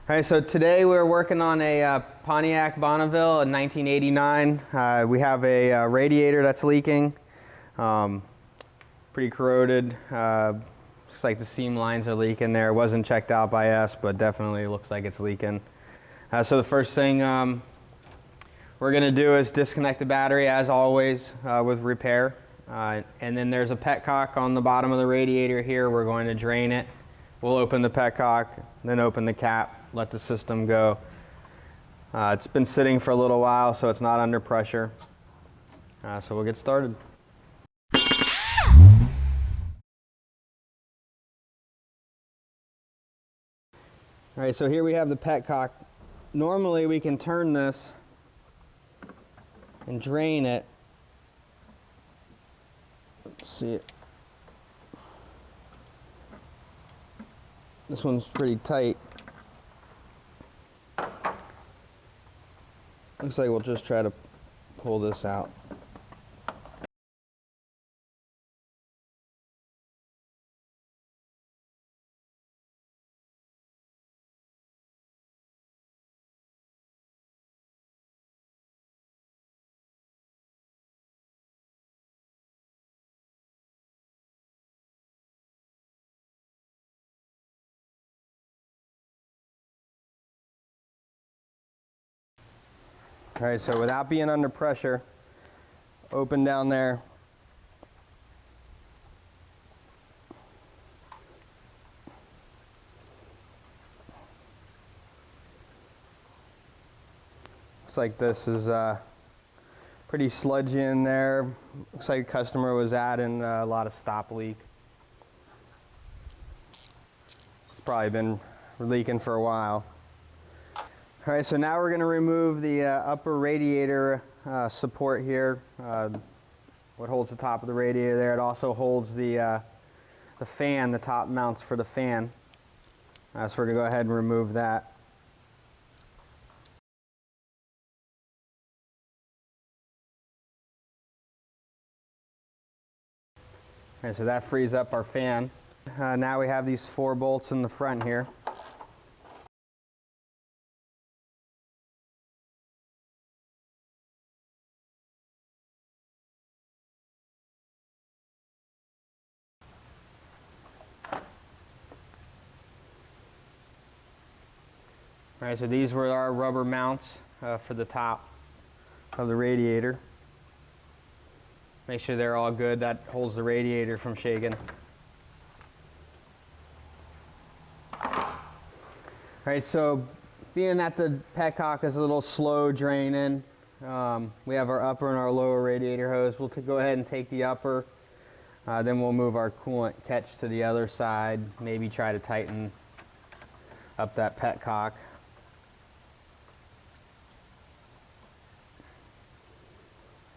All right, so today we're working on a Pontiac Bonneville in 1989. We have a radiator that's leaking, pretty corroded. Looks like the seam lines are leaking there. It wasn't checked out by us, but definitely looks like it's leaking. So the first thing we're going to do is disconnect the battery, as always, with repair. And then there's a petcock on the bottom of the radiator here. We're going to drain it. We'll open the petcock, then open the cap, let the system go. It's been sitting for a little while, so it's not under pressure. So we'll get started. All right, so here we have the petcock. Normally we can turn this and drain it. Let's see it. This one's pretty tight. Looks like we'll just try to pull this out. All right, so without being under pressure, open down there. Looks like this is pretty sludgy in there. Looks like the customer was adding a lot of stop leak. It's probably been leaking for a while. All right, so now we're going to remove the upper radiator support here. What holds the top of the radiator there. It also holds the fan, the top mounts for the fan. So we're going to go ahead and remove that. All right, so that frees up our fan. Now we have these 4 bolts in the front here. All right, so these were our rubber mounts for the top of the radiator. Make sure they're all good. That holds the radiator from shaking. All right, so being that the petcock is a little slow draining, we have our upper and our lower radiator hose. We'll go ahead and take the upper, then we'll move our coolant catch to the other side, maybe try to tighten up that petcock.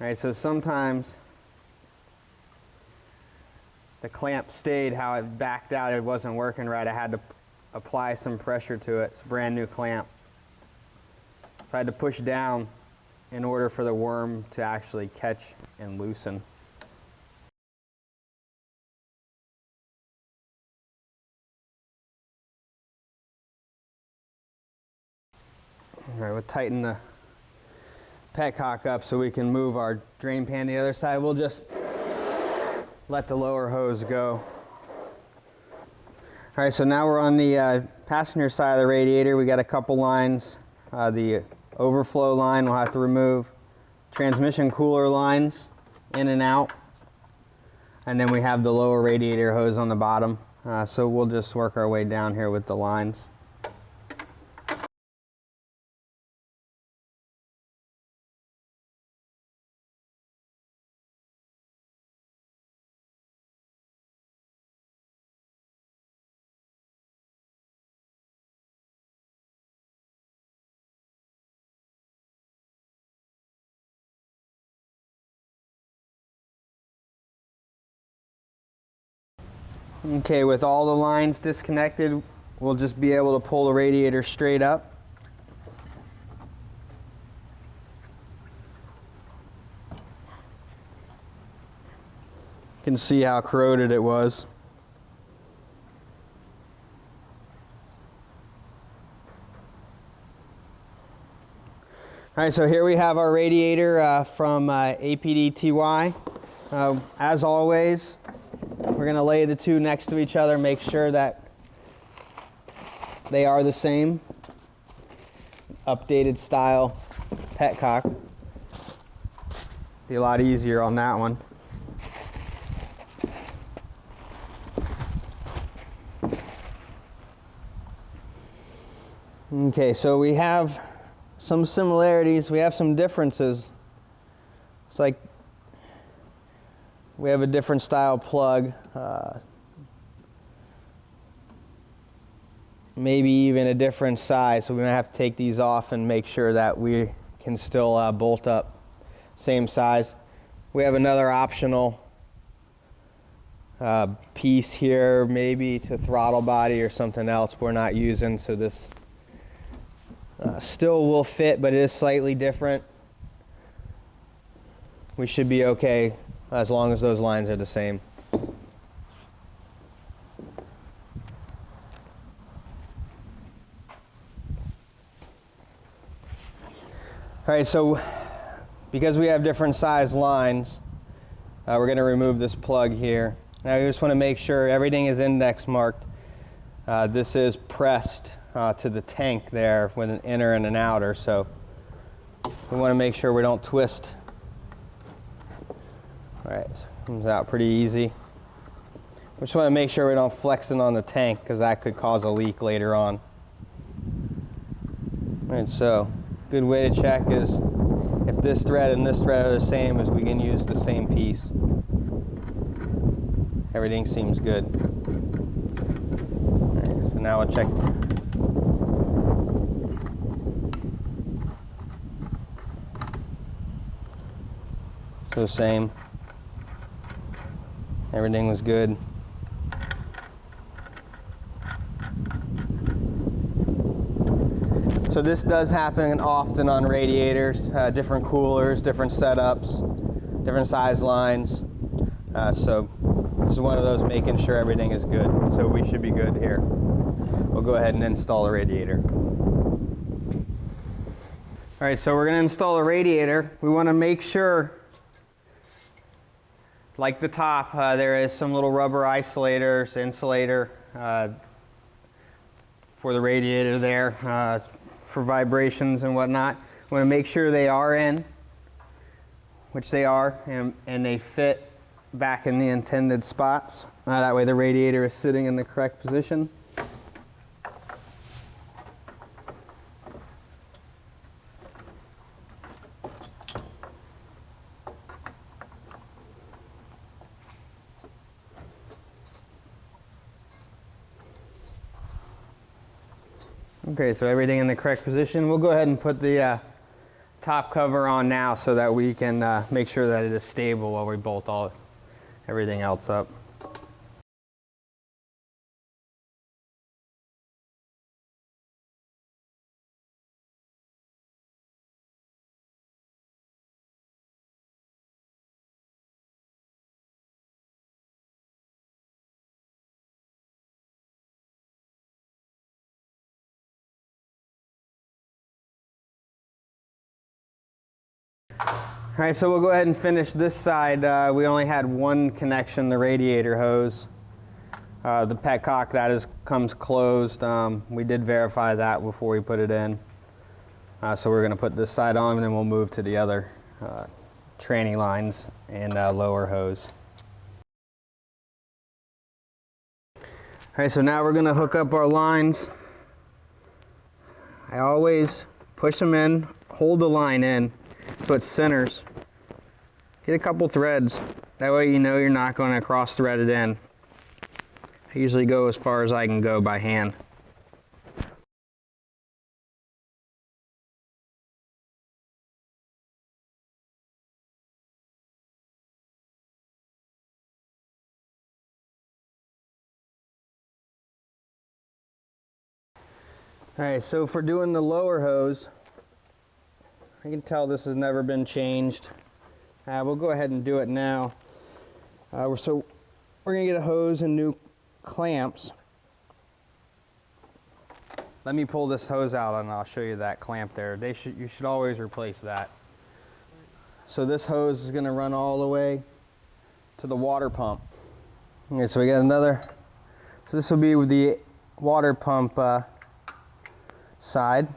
All right, so sometimes the clamp stayed how it backed out. It wasn't working right. I had to apply some pressure to it. It's a brand new clamp. So I had to push down in order for the worm to actually catch and loosen. All right, we'll tighten the petcock up so we can move our drain pan to the other side. We'll just let the lower hose go. All right, so now we're on the passenger side of the radiator. We got a couple lines. The overflow line we'll have to remove. Transmission cooler lines in and out. And then we have the lower radiator hose on the bottom. So we'll just work our way down here with the lines. Okay, with all the lines disconnected, we'll just be able to pull the radiator straight up. You can see how corroded it was. All right, so here we have our radiator from APDTY. As always, we're going to lay the two next to each other, make sure that they are the same. Updated style petcock. Be a lot easier on that one. Okay, so we have some similarities, we have some differences. It's like we have a different style plug, maybe even a different size, so we might have to take these off and make sure that we can still bolt up same size. We have another optional piece here, maybe to throttle body or something else we're not using, so this still will fit, but it is slightly different. We should be okay as long as those lines are the same. All right, so because we have different size lines, we're going to remove this plug here. Now we just want to make sure everything is index marked. This is pressed to the tank there with an inner and an outer, so we want to make sure we don't twist. All right, so it comes out pretty easy. We just want to make sure we don't flex it on the tank because that could cause a leak later on. All right, so good way to check is if this thread and this thread are the same, is we can use the same piece. Everything seems good. All right, so now we'll check. So same. Everything was good. So this does happen often on radiators, different coolers, different setups, different size lines. So this is one of those making sure everything is good. So we should be good here. We'll go ahead and install the radiator. All right, so we're going to install a radiator. We want to make sure, like the top, there is some little rubber isolators, insulator for the radiator there, for vibrations and whatnot. We want to make sure they are in, which they are, and they fit back in the intended spots. That way the radiator is sitting in the correct position. Okay, so everything in the correct position. We'll go ahead and put the top cover on now so that we can make sure that it is stable while we bolt everything else up. All right, so we'll go ahead and finish this side. We only had one connection, the radiator hose. The petcock, comes closed. We did verify that before we put it in. So we're going to put this side on, and then we'll move to the other tranny lines and lower hose. All right, so now we're going to hook up our lines. I always push them in, hold the line in, so it centers. Get a couple threads. That way you know you're not going to cross thread it in. I usually go as far as I can go by hand. Alright, so for doing the lower hose, I can tell this has never been changed. We'll go ahead and do it now. So we're going to get a hose and new clamps. let me pull this hose out and I'll show you that clamp there. You should always replace that. So this hose is going to run all the way to the water pump. Okay, so we got another, so this will be with the water pump side.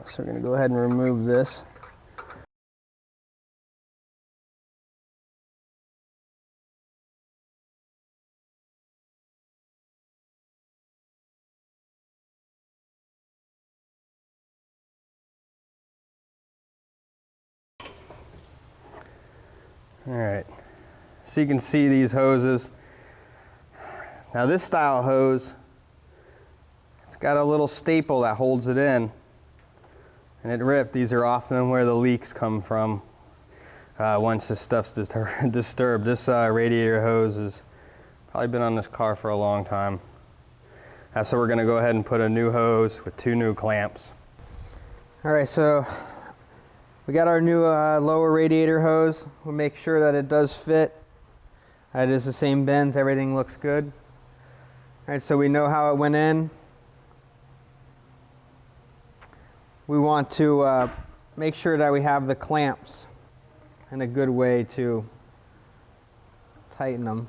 So we're going to go ahead and remove this. All right, so you can see these hoses. Now this style hose, it's got a little staple that holds it in, and it ripped. These are often where the leaks come from once this stuff's disturbed. This radiator hose has probably been on this car for a long time. So we're gonna go ahead and put a new hose with 2 new clamps. All right, so we got our new lower radiator hose. We'll make sure that it does fit. It is the same bends, everything looks good. All right, so we know how it went in. We want to make sure that we have the clamps and a good way to tighten them.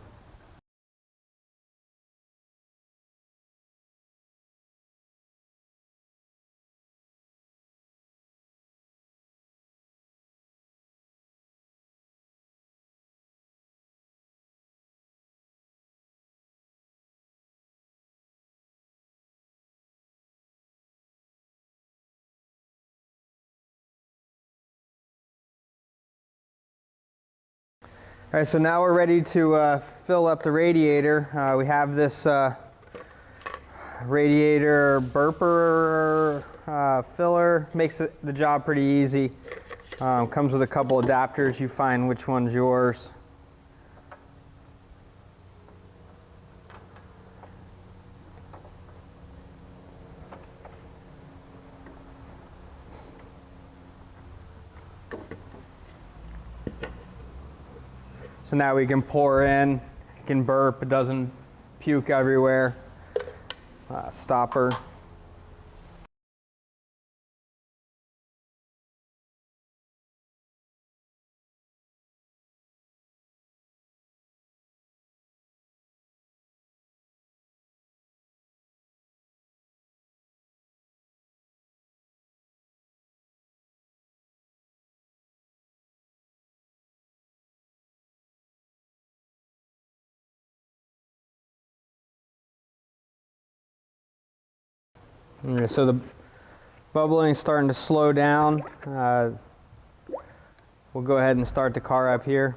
All right, so now we're ready to fill up the radiator. We have this Radiator Burper filler. Makes the job pretty easy. Comes with a couple adapters. You find which one's yours. So now we can pour in, it can burp, it doesn't puke everywhere. Stopper. Okay, so the bubbling is starting to slow down. We'll go ahead and start the car up here.